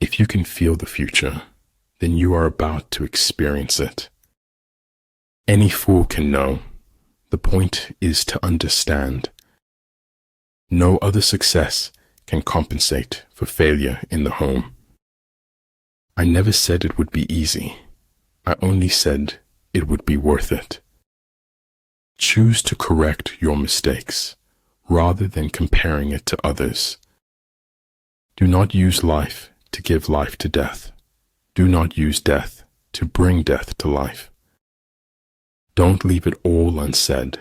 If you can feel the future, then you are about to experience it. Any fool can know. The point is to understand. No other success can compensate for failure in the home. I never said it would be easy. I only said it would be worth it. Choose to correct your mistakes rather than comparing it to others. Do not use life to give life to death. Do not use death to bring death to life. Don't leave it all unsaid,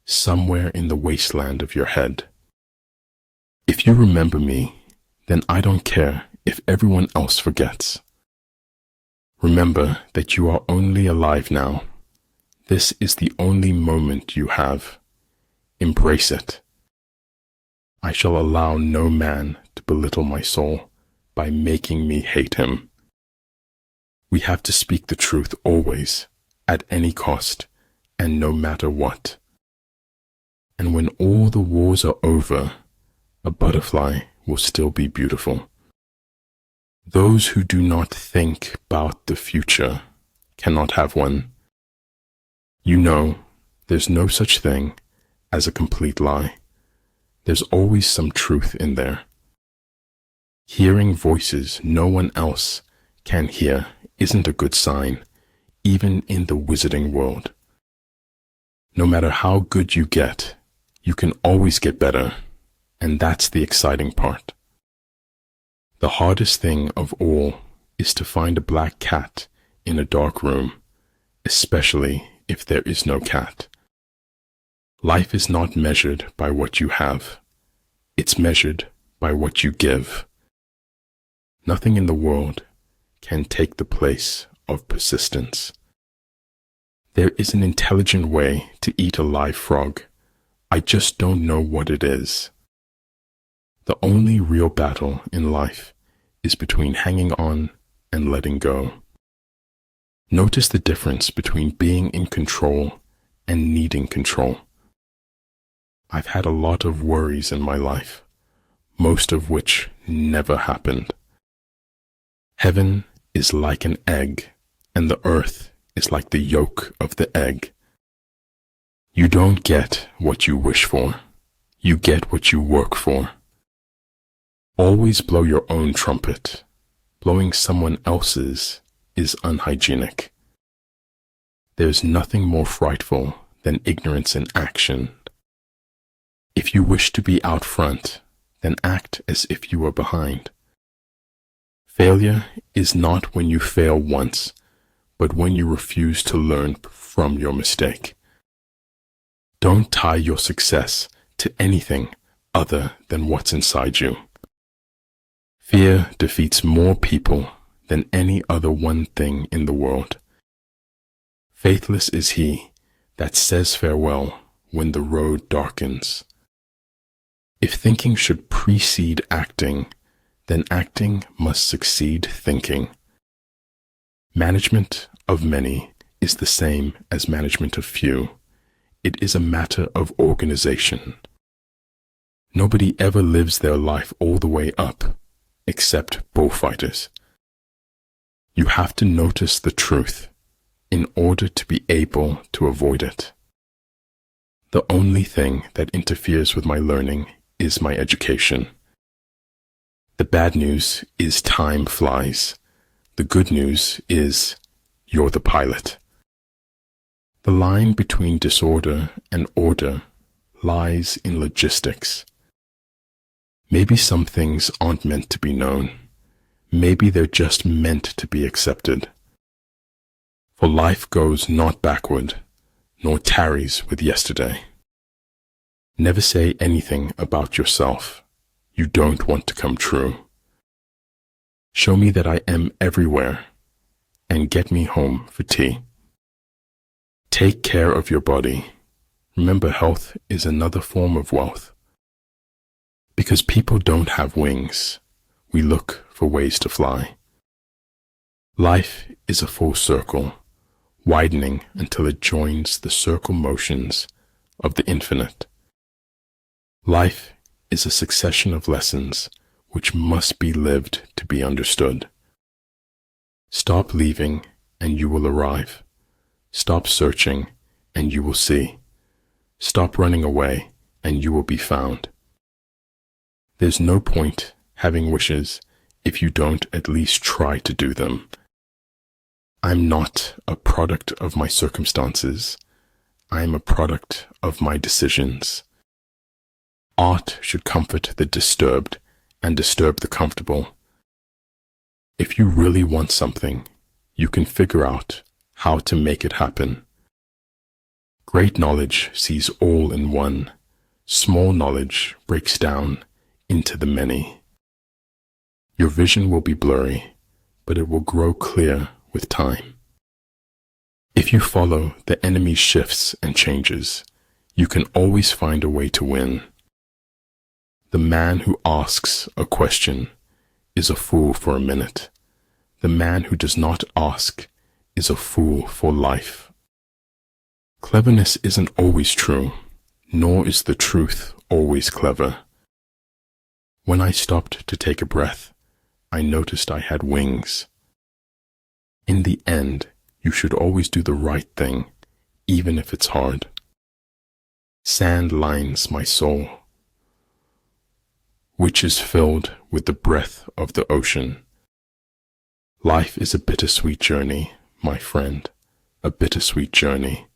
somewhere in the wasteland of your head. If you remember me, then I don't care if everyone else forgets. Remember that you are only alive now. This is the only moment you have. Embrace it. I shall allow no man to belittle my soul by making me hate him. We have to speak the truth always, at any cost, and no matter what. And when all the wars are over, a butterfly will still be beautiful. Those who do not think about the future cannot have one. You know, there's no such thing as a complete lie. There's always some truth in there. Hearing voices no one else can hear isn't a good sign, even in the wizarding world. No matter how good you get, you can always get better, and that's the exciting part. The hardest thing of all is to find a black cat in a dark room, especially if there is no cat. Life is not measured by what you have. It's measured by what you give. Nothing in the world can take the place of persistence. There is an intelligent way to eat a live frog. I just don't know what it is. The only real battle in life is between hanging on and letting go. Notice the difference between being in control and needing control. I've had a lot of worries in my life, most of which never happened. Heaven is like an egg, and the earth is like the yolk of the egg. You don't get what you wish for. You get what you work for. Always blow your own trumpet. Blowing someone else's is unhygienic. There's nothing more frightful than ignorance in action. If you wish to be out front, then act as if you were behind. Failure is not when you fail once, but when you refuse to learn from your mistake. Don't tie your success to anything other than what's inside you. Fear defeats more people than any other one thing in the world. Faithless is he that says farewell when the road darkens. If thinking should precede acting, then acting must succeed thinking. Management of many is the same as management of few. It is a matter of organization. Nobody ever lives their life all the way up, except bullfighters. You have to notice the truth in order to be able to avoid it. The only thing that interferes with my learning is my education. The bad news is time flies. The good news is you're the pilot. The line between disorder and order lies in logistics. Maybe some things aren't meant to be known. Maybe they're just meant to be accepted. For life goes not backward, nor tarries with yesterday. Never say anything about yourself you don't want to come true. Show me that I am everywhere, and get me home for tea. Take care of your body. Remember, health is another form of wealth. Because people don't have wings, we look for ways to fly. Life is a full circle, widening until it joins the circle motions of the infinite. Life is a succession of lessons which must be lived to be understood. Stop leaving and you will arrive. Stop searching and you will see. Stop running away and you will be found. There's no point having wishes if you don't at least try to do them. I'm not a product of my circumstances. I am a product of my decisions. Art should comfort the disturbed and disturb the comfortable. If you really want something, you can figure out how to make it happen. Great knowledge sees all in one. Small knowledge breaks down into the many. Your vision will be blurry, but it will grow clear with time. If you follow the enemy's shifts and changes, you can always find a way to win. The man who asks a question is a fool for a minute. The man who does not ask is a fool for life. Cleverness isn't always true, nor is the truth always clever. When I stopped to take a breath, I noticed I had wings. In the end, you should always do the right thing, even if it's hard. Sand lines my soul, which is filled with the breath of the ocean. Life is a bittersweet journey, my friend, a bittersweet journey.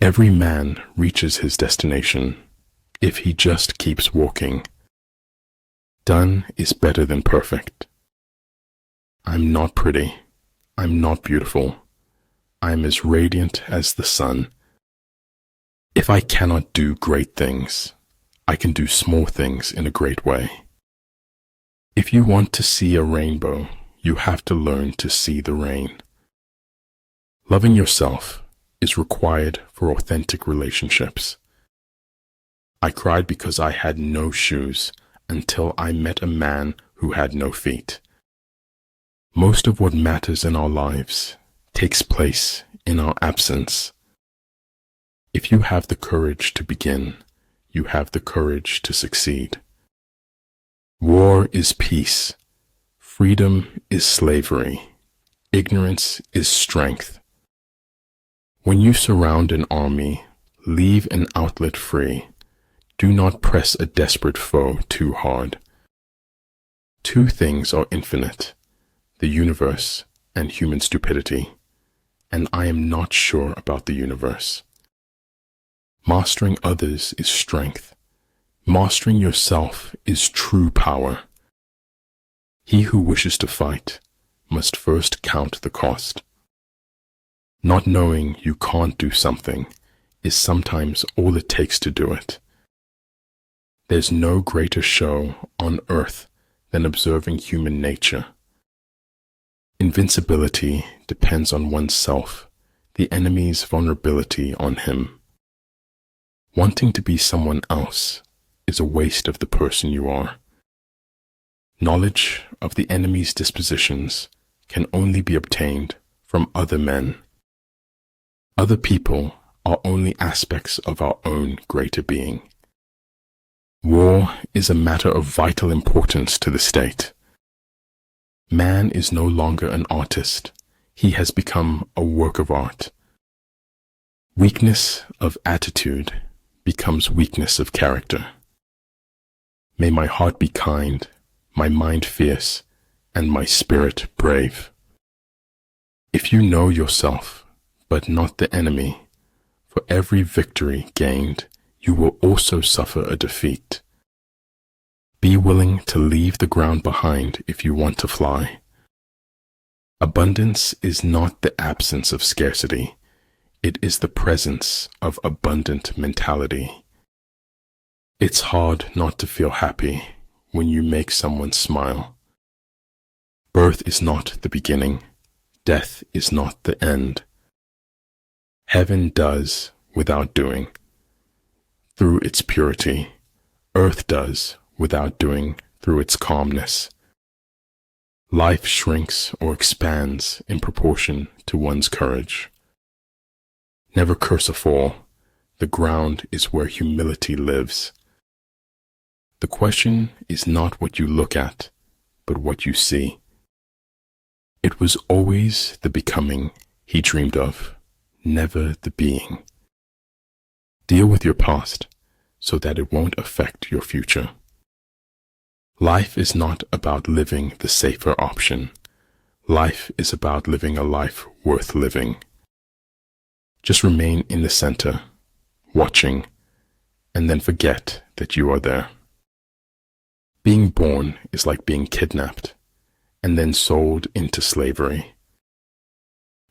Every man reaches his destination if he just keeps walking. Done is better than perfect. I'm not pretty. I'm not beautiful. I am as radiant as the sun. If I cannot do great things, I can do small things in a great way. If you want to see a rainbow, you have to learn to see the rain. Loving yourself is required for authentic relationships. I cried because I had no shoes until I met a man who had no feet. Most of what matters in our lives takes place in our absence. If you have the courage to begin, you have the courage to succeed. War is peace. Freedom is slavery. Ignorance is strength. When you surround an army, leave an outlet free. Do not press a desperate foe too hard. Two things are infinite: the universe and human stupidity, and I am not sure about the universe. Mastering others is strength. Mastering yourself is true power. He who wishes to fight must first count the cost. Not knowing you can't do something is sometimes all it takes to do it. There's no greater show on earth than observing human nature. Invincibility depends on oneself, the enemy's vulnerability on him. Wanting to be someone else is a waste of the person you are. Knowledge of the enemy's dispositions can only be obtained from other men. Other people are only aspects of our own greater being. War is a matter of vital importance to the state. Man is no longer an artist. He has become a work of art. Weakness of attitude becomes weakness of character. May my heart be kind, my mind fierce, and my spirit brave. If you know yourself, but not the enemy, for every victory gained, you will also suffer a defeat. Be willing to leave the ground behind if you want to fly. Abundance is not the absence of scarcity. It is the presence of abundant mentality. It's hard not to feel happy when you make someone smile. Birth is not the beginning. Death is not the end. Heaven does without doing, through its purity. Earth does without doing, through its calmness. Life shrinks or expands in proportion to one's courage. Never curse a fall. The ground is where humility lives. The question is not what you look at, but what you see. It was always the becoming he dreamed of, never the being. Deal with your past so that it won't affect your future. Life is not about living the safer option. Life is about living a life worth living. Just remain in the center, watching, and then forget that you are there. Being born is like being kidnapped and then sold into slavery.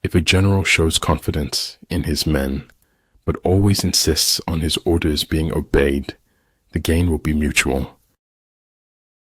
If a general shows confidence in his men, but always insists on his orders being obeyed, the gain will be mutual.